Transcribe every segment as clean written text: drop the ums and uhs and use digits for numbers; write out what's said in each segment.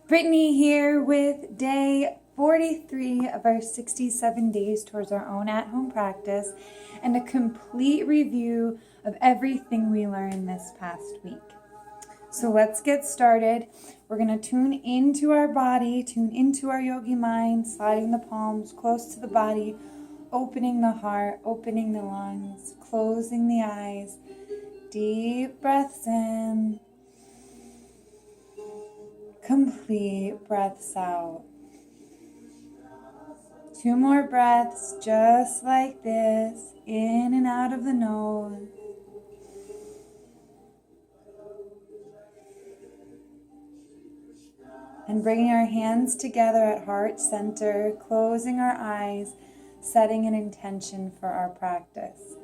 Brittany here with day 43 of our 67 days towards our own at-home practice and a complete review of everything we learned this past week. So let's get started. We're going to tune into our body, tune into our yogi mind, sliding the palms close to the body, opening the heart, opening the lungs, closing the eyes. Deep breaths in. Complete breaths out. 2 more breaths just like this, in and out of the nose. And bringing our hands together at heart center, closing our eyes, setting an intention for our practice.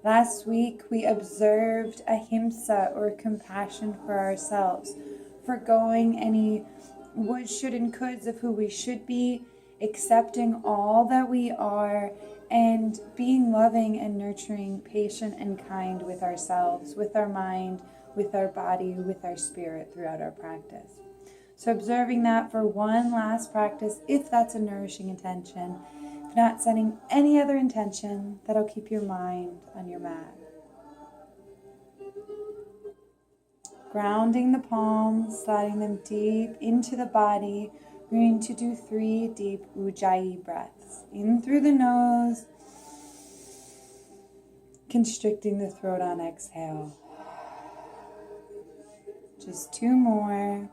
Last week we observed ahimsa, or compassion for ourselves, forgoing any would, should, and coulds of who we should be, accepting all that we are, and being loving and nurturing, patient and kind with ourselves, with our mind, with our body, with our spirit throughout our practice. So observing that for one last practice, if that's a nourishing intention. If not, setting any other intention that'll keep your mind on your mat. Grounding the palms, sliding them deep into the body. We're going to do 3 deep ujjayi breaths. In through the nose, constricting the throat on exhale. Just 2 more.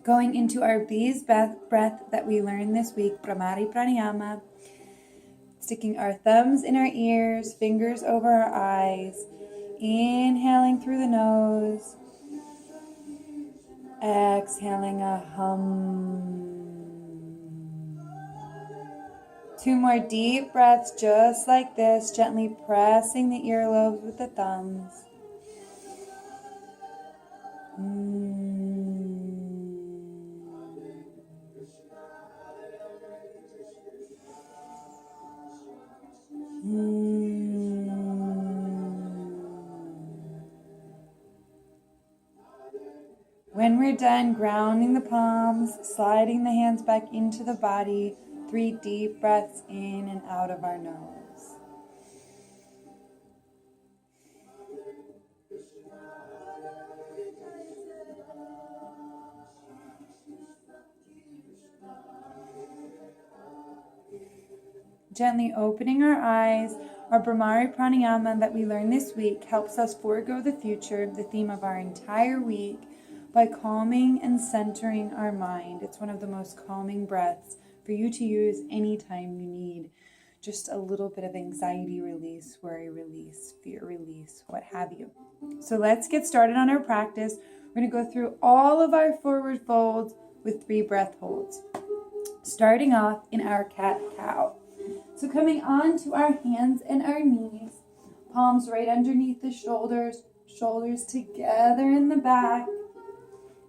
Going into our bees breath that we learned this week, Bhramari Pranayama. Sticking our thumbs in our ears, fingers over our eyes. Inhaling through the nose. Exhaling a hum. 2 more deep breaths just like this, gently pressing the earlobes with the thumbs. When we're done, grounding the palms, sliding the hands back into the body, 3 deep breaths in and out of our nose. Gently opening our eyes. Our Bhramari Pranayama that we learned this week helps us forego the future, the theme of our entire week, by calming and centering our mind. It's one of the most calming breaths for you to use anytime you need just a little bit of anxiety release, worry release, fear release, what have you. So let's get started on our practice. We're going to go through all of our forward folds with 3 breath holds. Starting off in our cat-cow. So coming on to our hands and our knees, palms right underneath the shoulders, shoulders together in the back,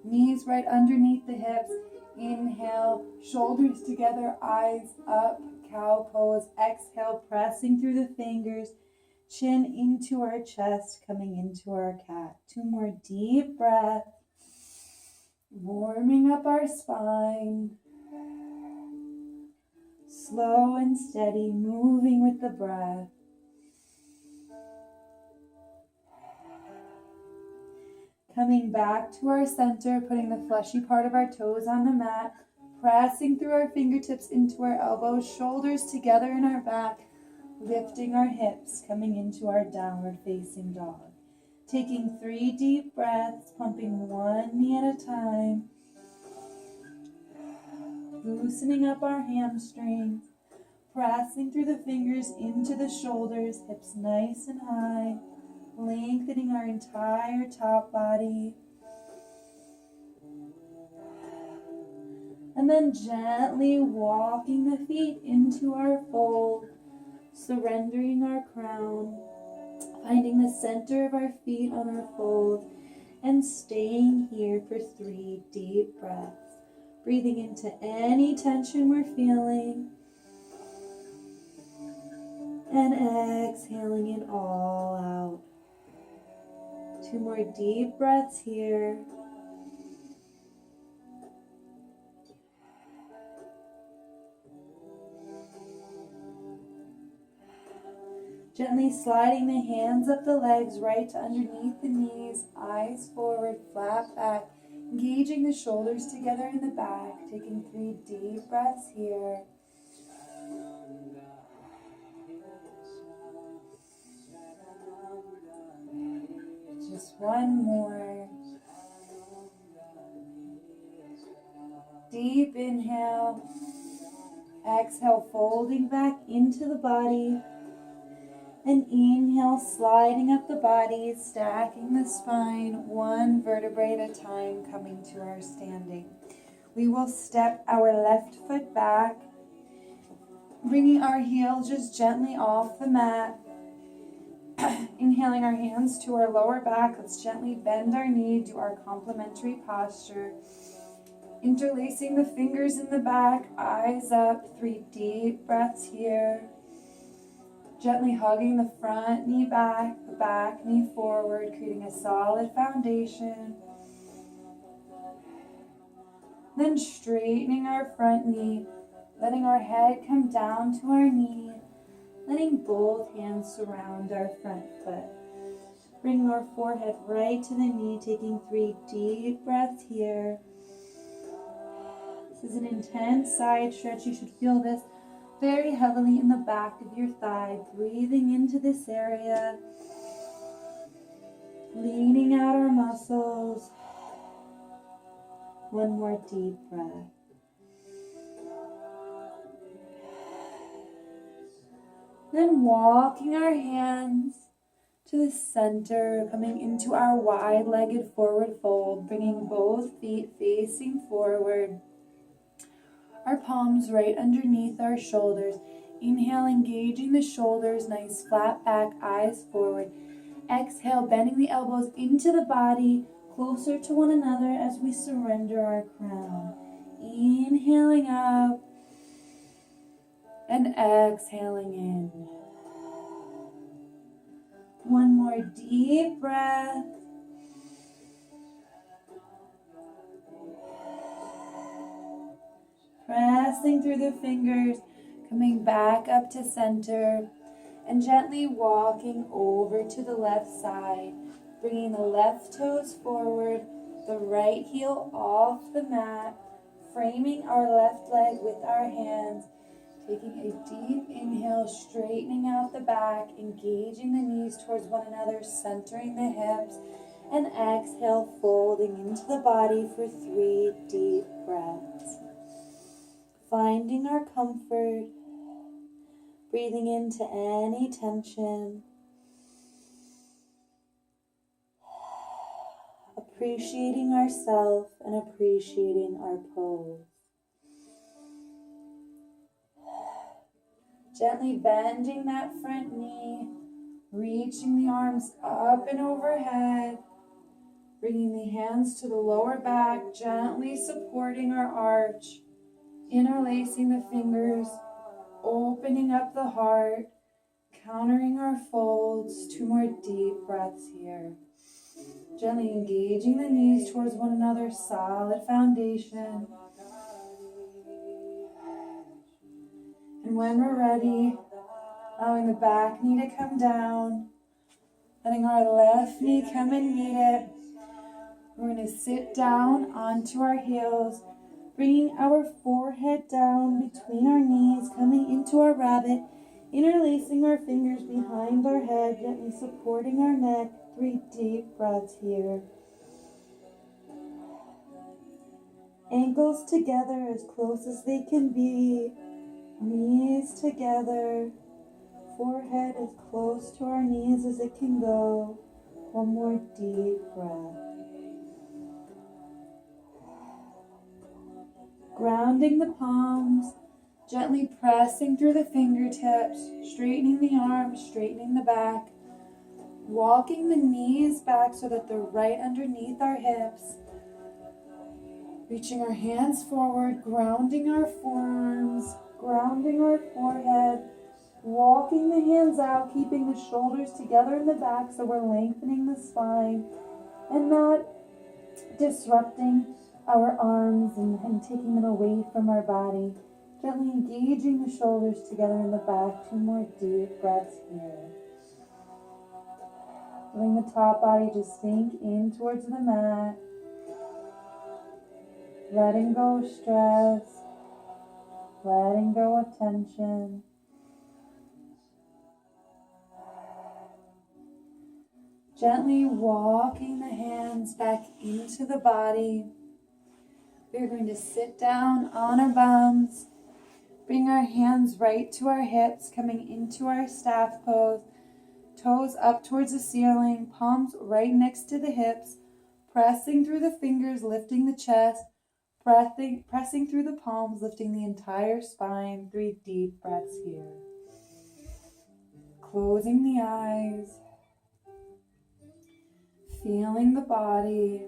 knees right underneath the hips. Inhale, shoulders together, eyes up, cow pose. Exhale, pressing through the fingers, chin into our chest, coming into our cat. 2 more deep breaths, warming up our spine. Slow and steady, moving with the breath. Coming back to our center, putting the fleshy part of our toes on the mat, pressing through our fingertips into our elbows, shoulders together in our back, lifting our hips, coming into our downward facing dog. Taking 3 deep breaths, pumping 1 knee at a time. Loosening up our hamstrings, pressing through the fingers into the shoulders, hips nice and high, lengthening our entire top body. And then gently walking the feet into our fold, surrendering our crown, finding the center of our feet on our fold, and staying here for 3 deep breaths. Breathing into any tension we're feeling, And exhaling it all out. 2 more deep breaths here. Gently sliding the hands up the legs right to underneath the knees, eyes forward, flat back, engaging the shoulders together in the back, taking 3 deep breaths here. Just 1 more. Deep inhale. Exhale, folding back into the body. And inhale, sliding up the body, stacking the spine, 1 vertebrae at a time, coming to our standing. We will step our left foot back, bringing our heel just gently off the mat. Inhaling our hands to our lower back, let's gently bend our knee to our complementary posture. Interlacing the fingers in the back, eyes up, 3 deep breaths here. Gently hugging the front knee back, the back knee forward, creating a solid foundation. Then straightening our front knee, letting our head come down to our knee, letting both hands surround our front foot. Bringing our forehead right to the knee, taking 3 deep breaths here. This is an intense side stretch. You should feel this very heavily in the back of your thigh, breathing into this area, leaning out our muscles. 1 more deep breath. Then walking our hands to the center, coming into our wide-legged forward fold, bringing both feet facing forward. Our palms right underneath our shoulders. Inhale, engaging the shoulders, nice flat back, eyes forward. Exhale, bending the elbows into the body, closer to one another as we surrender our crown. Inhaling up and exhaling in. 1 more deep breath. Pressing through the fingers, coming back up to center, and gently walking over to the left side, bringing the left toes forward, the right heel off the mat, framing our left leg with our hands, taking a deep inhale, straightening out the back, engaging the knees towards one another, centering the hips, and exhale, folding into the body for 3 deep breaths. Finding our comfort, breathing into any tension, appreciating ourselves and appreciating our pose. Gently bending that front knee, reaching the arms up and overhead, bringing the hands to the lower back, gently supporting our arch. Interlacing the fingers, opening up the heart, countering our folds. 2 more deep breaths here. Gently engaging the knees towards one another, solid foundation. And when we're ready, allowing the back knee to come down, letting our left knee come and meet it. We're going to sit down onto our heels, bringing our forehead down between our knees, coming into our rabbit, interlacing our fingers behind our head, gently supporting our neck. 3 deep breaths here. Ankles together as close as they can be, knees together, forehead as close to our knees as it can go. 1 more deep breath. Grounding the palms, gently pressing through the fingertips, straightening the arms, straightening the back, walking the knees back so that they're right underneath our hips, reaching our hands forward, grounding our forearms, grounding our forehead, Walking the hands out, keeping the shoulders together in the back so we're lengthening the spine and not disrupting our arms and taking them away from our body. Gently engaging the shoulders together in the back. 2 more deep breaths here. Letting the top body just sink in towards the mat. Letting go of stress. Letting go of tension. Gently walking the hands back into the body. We're going to sit down on our bums. Bring our hands right to our hips, coming into our staff pose. Toes up towards the ceiling, palms right next to the hips. Pressing through the fingers, lifting the chest. Pressing through the palms, lifting the entire spine. 3 deep breaths here. Closing the eyes. Feeling the body.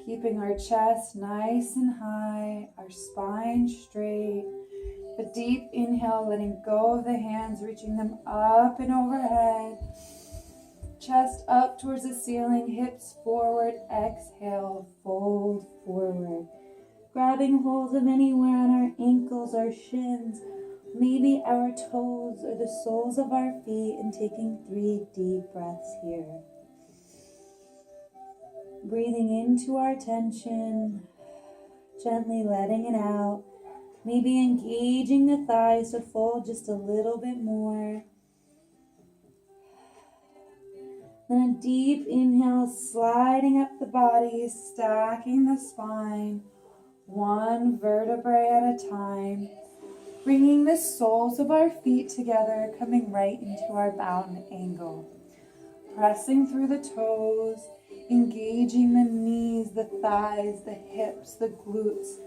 Keeping our chest nice and high, our spine straight. A deep inhale, letting go of the hands, reaching them up and overhead. Chest up towards the ceiling, hips forward. Exhale, fold forward. Grabbing hold of anywhere on our ankles, our shins, maybe our toes or the soles of our feet, and taking 3 deep breaths here. Breathing into our tension, gently letting it out. Maybe engaging the thighs to fold just a little bit more. Then a deep inhale, sliding up the body, stacking the spine, 1 vertebrae at a time. Bringing the soles of our feet together, coming right into our bound angle. Pressing through the toes, engaging the knees, the thighs, the hips, the glutes.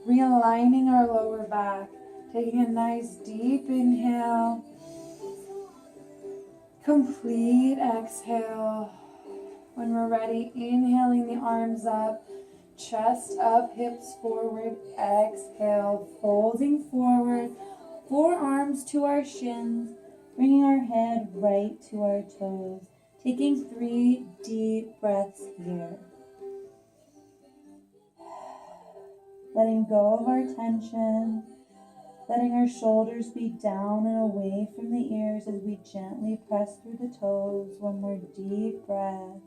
Realigning our lower back. Taking a nice deep inhale. Complete exhale. When we're ready, inhaling the arms up. Chest up, hips forward. Exhale, folding forward. Forearms to our shins. Bringing our head right to our toes. Taking 3 deep breaths here. Letting go of our tension. Letting our shoulders be down and away from the ears as we gently press through the toes. 1 more deep breath.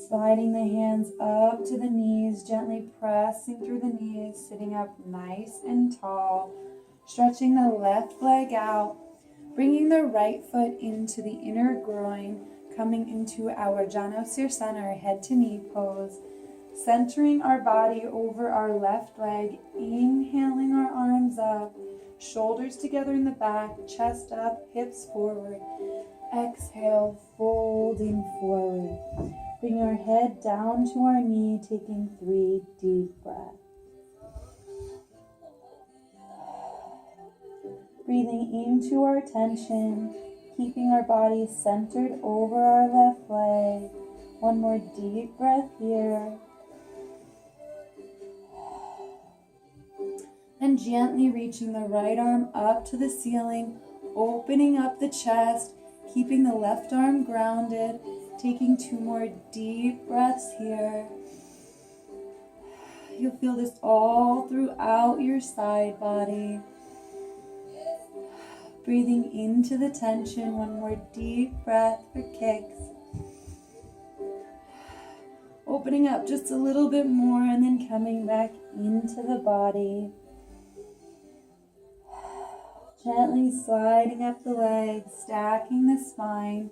Sliding the hands up to the knees, gently pressing through the knees, sitting up nice and tall. Stretching the left leg out. Bringing the right foot into the inner groin, coming into our Janu Sirsana, or head to knee pose. Centering our body over our left leg, inhaling our arms up, shoulders together in the back, chest up, hips forward. Exhale, folding forward. Bring our head down to our knee, taking 3 deep breaths. Breathing into our tension, keeping our body centered over our left leg. 1 more deep breath here. And gently reaching the right arm up to the ceiling, opening up the chest, keeping the left arm grounded, taking 2 more deep breaths here. You'll feel this all throughout your side body. Breathing into the tension, 1 more deep breath for kicks. Opening up just a little bit more and then coming back into the body. Gently sliding up the legs, stacking the spine,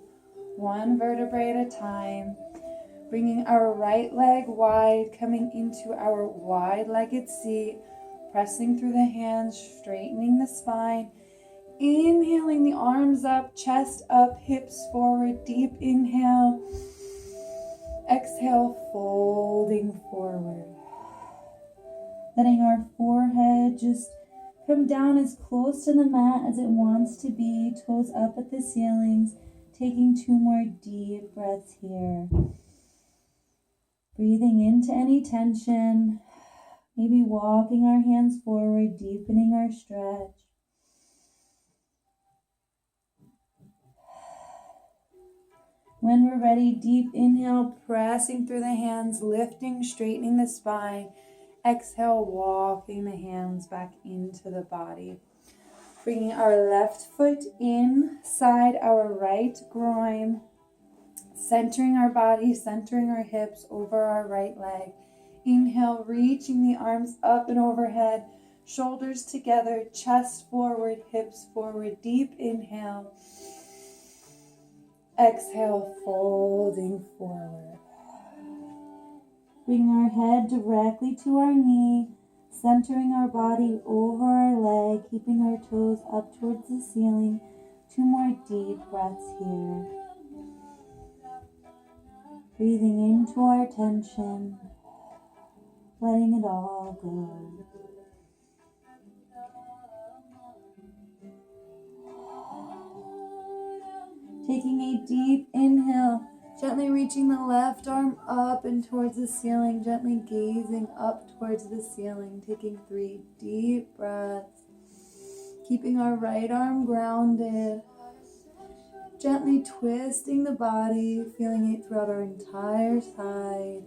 1 vertebrae at a time. Bringing our right leg wide, coming into our wide-legged seat. Pressing through the hands, straightening the spine. Inhaling the arms up, chest up, hips forward. Deep inhale. Exhale, folding forward. Letting our forehead just come down as close to the mat as it wants to be. Toes up at the ceilings. Taking 2 more deep breaths here. Breathing into any tension. Maybe walking our hands forward, deepening our stretch. When we're ready, deep inhale, pressing through the hands, lifting, straightening the spine. Exhale, walking the hands back into the body. Bringing our left foot inside our right groin, centering our body, centering our hips over our right leg. Inhale, reaching the arms up and overhead, shoulders together, chest forward, hips forward. Deep inhale. Exhale, folding forward. Bring our head directly to our knee, centering our body over our leg, keeping our toes up towards the ceiling. 2 more deep breaths here. Breathing into our tension, letting it all go. Taking a deep inhale, gently reaching the left arm up and towards the ceiling, gently gazing up towards the ceiling, taking 3 deep breaths, keeping our right arm grounded, gently twisting the body, feeling it throughout our entire side.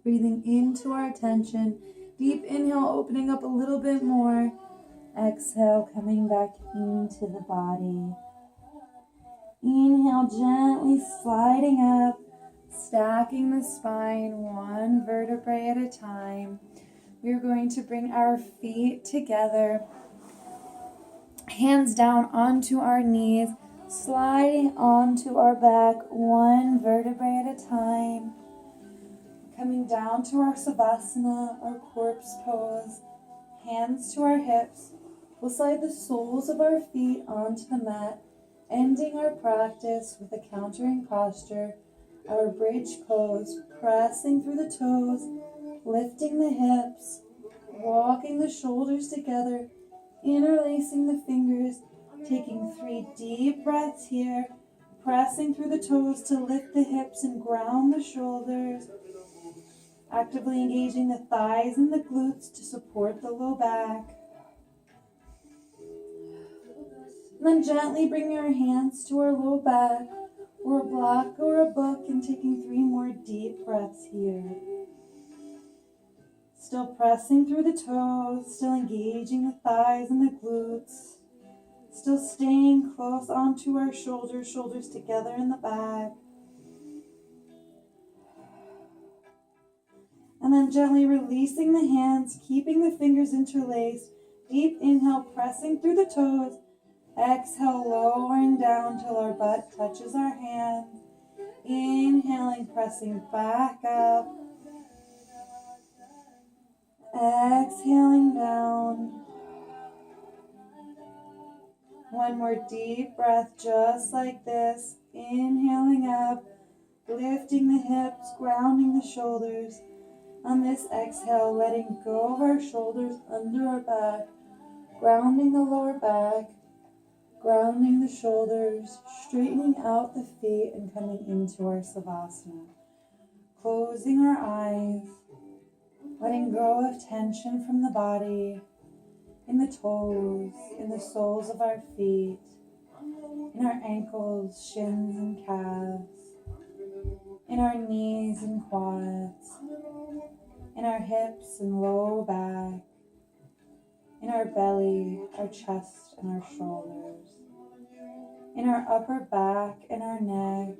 Breathing into our tension, deep inhale, opening up a little bit more. Exhale, coming back into the body. Inhale, gently sliding up, stacking the spine 1 vertebrae at a time. We're going to bring our feet together, hands down onto our knees, sliding onto our back 1 vertebrae at a time. Coming down to our Savasana, our corpse pose, hands to our hips. We'll slide the soles of our feet onto the mat, ending our practice with a countering posture, our bridge pose, pressing through the toes, lifting the hips, walking the shoulders together, interlacing the fingers, taking 3 deep breaths here, pressing through the toes to lift the hips and ground the shoulders, actively engaging the thighs and the glutes to support the low back. And then gently bring your hands to our low back, or a block or a book, and taking 3 more deep breaths here. Still pressing through the toes, still engaging the thighs and the glutes, still staying close onto our shoulders, shoulders together in the back. And then gently releasing the hands, keeping the fingers interlaced. Deep inhale, pressing through the toes. Exhale, lowering down till our butt touches our hands. Inhaling, pressing back up. Exhaling down. 1 more deep breath, just like this. Inhaling up, lifting the hips, grounding the shoulders. On this exhale, letting go of our shoulders under our back, grounding the lower back, grounding the shoulders, straightening out the feet, and coming into our Savasana. Closing our eyes, letting go of tension from the body, in the toes, in the soles of our feet, in our ankles, shins, and calves, in our knees and quads, in our hips and low back, in our belly, our chest, and our shoulders, in our upper back and our neck,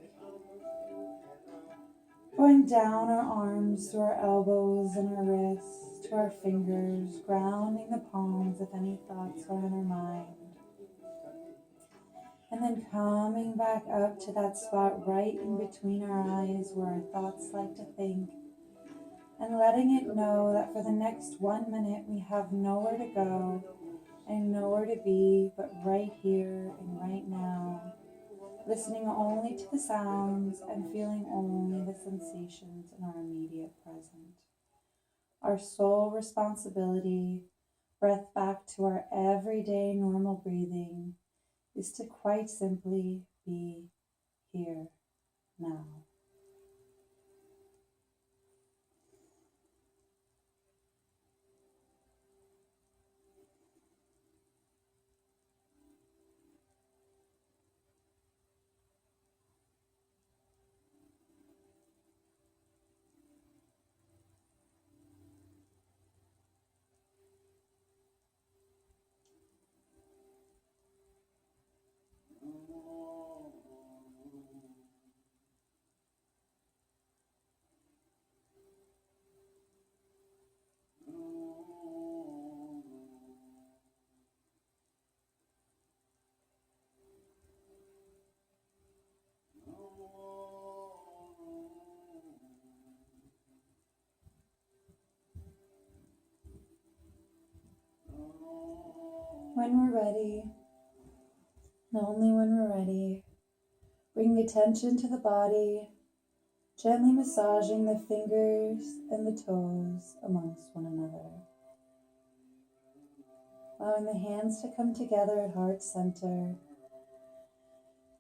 going down our arms to our elbows and our wrists, to our fingers, grounding the palms if any thoughts are in our mind. And then coming back up to that spot right in between our eyes where our thoughts like to think, and letting it know that for the next 1 minute we have nowhere to go and nowhere to be but right here and right now, listening only to the sounds and feeling only the sensations in our immediate present. Our sole responsibility, breath back to our everyday normal breathing, is to quite simply be here now. when we're ready, and only when we're ready, bring the attention to the body, gently massaging the fingers and the toes amongst one another. Allowing the hands to come together at heart center.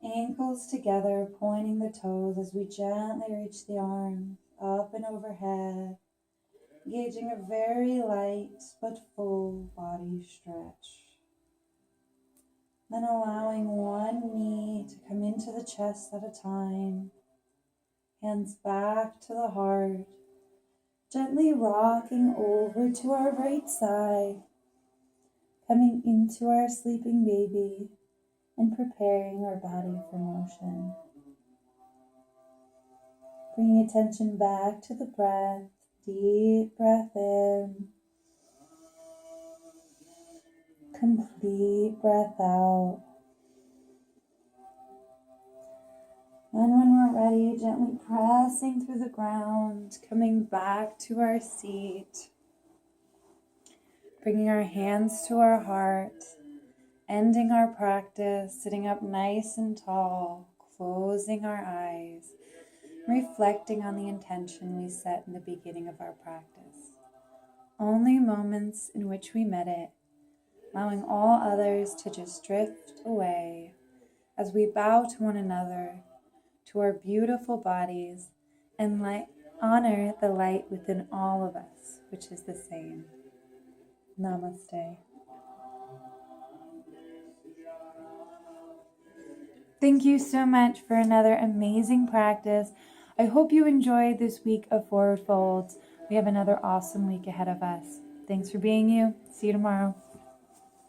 Ankles together, pointing the toes as we gently reach the arms up and overhead, engaging a very light but full body stretch. Then allowing one knee to come into the chest at a time, hands back to the heart, gently rocking over to our right side, coming into our sleeping baby and preparing our body for motion. Bringing attention back to the breath, deep breath in, complete breath out. And when we're ready, gently pressing through the ground, coming back to our seat, bringing our hands to our heart, ending our practice, sitting up nice and tall, closing our eyes, reflecting on the intention we set in the beginning of our practice. Only moments in which we met it, allowing all others to just drift away as we bow to one another, to our beautiful bodies, and honor the light within all of us, which is the same. Namaste. Thank you so much for another amazing practice. I hope you enjoyed this week of forward folds. We have another awesome week ahead of us. Thanks for being you. See you tomorrow.